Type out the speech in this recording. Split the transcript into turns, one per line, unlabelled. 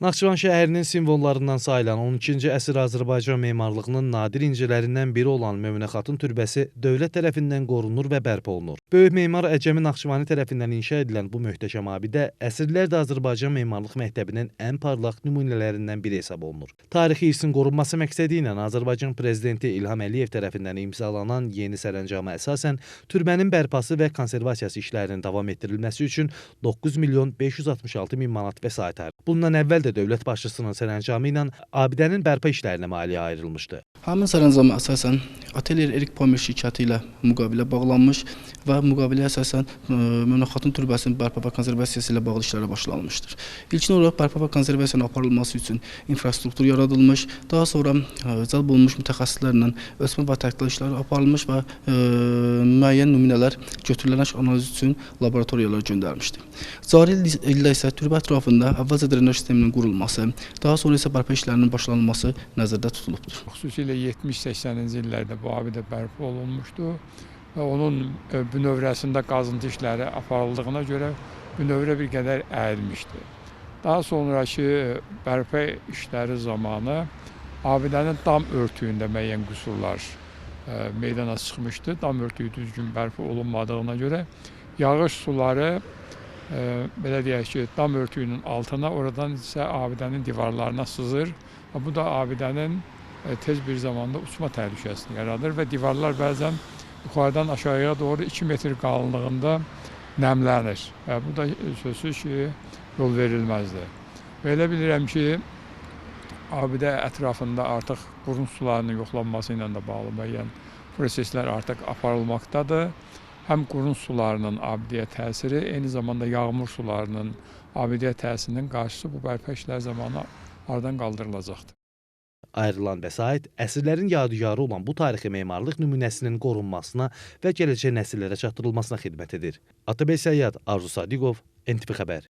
Naxçıvan şəhərinin simvollarından sayılan 12-ci əsr Azərbaycan memarlığının nadir incilərindən biri olan Möminə Xatun türbəsi dövlət tərəfindən qorunur və bərpa olunur. Böyük memar Əcəmi Naxçıvani tərəfindən inşa edilən bu möhtəşəm abidə əsrlərdə Azərbaycan memarlıq məktəbinin ən parlaq nümunələrindən biri hesab olunur. Tarixi irsin qorunması məqsədi ilə Azərbaycan prezidenti İlham Əliyev tərəfindən imzalanan yeni sərəncama əsasən türbənin bərpası və konservasiyası işlərinin davam etdirilməsi üçün 9 milyon 566 min manat vəsait ayrılıb. Bundan əvvəl də dövlət başçısının sərəncamı ilə abidənin bərpa işlərinə maliyyə ayrılmışdı.
Həmin sərəncama əsasən Atelier Erik Pomir şirkəti ilə müqavilə bağlanmış və müqaviləyə əsasən Möminə Xatun türbəsinin bərpa və konservasiyası ilə bağlı işlərə başlanılmışdır. İlkin olaraq bərpa və konservasiyanın aparılması üçün infrastruktur yaradılmış, daha sonra cəlb olunmuş mütəxəssislərlə ölçmə və tədqiqat işləri aparılmış və müəyyən nümunələr götürülərək analiz üçün laboratoriyalara göndərilmişdir. Cari ildə isə türbə ətrafında əvvəlcə drenaj sisteminin qurulması, daha sonra isə bərpa işlərinin başlanılması nəzərdə tutulubdur.
Xüsusilə 70-80-ci illərdə bu abidə bərpa olunmuşdu və onun bünövrəsində qazıntı işləri aparıldığına görə bünövrə bir qədər əyilmişdi. Daha sonraki bərpa işləri zamanı abidənin dam örtüyündə müəyyən qüsurlar meydana çıxmışdı. Dam örtüyü düzgün bərpa olunmadığına görə yağış suları belə deyək ki, dam örtüyünün altına, oradan isə abidənin divarlarına sızır. Bu da abidənin tez bir zamanda uçma təhlükəsini yaradır və divarlar bəzən yuxarıdan aşağıya doğru 2 metr qalınlığında nəmlənir. Bu da sözsüz ki, yol verilməzdir. Belə bilirəm ki, abidə ətrafında artıq qurun sularının yoxlanması ilə də bağlı müəyyən proseslər artıq aparılmaqdadır. Həm qurun sularının abidəyə təsiri, eyni zamanda yağmur sularının abidəyə təsirinin qarşısı bu bərpa işləri zamanı aradan qaldırılacaqdır.
Ayrılan vəsait əsrlərin yadigarı olan bu tarixi memarlıq nümunəsinin qorunmasına və gələcək nəsillərə çatdırılmasına xidmət edir. Atabey Səyyad, Arzu Sadiqov, NTV Xəbər.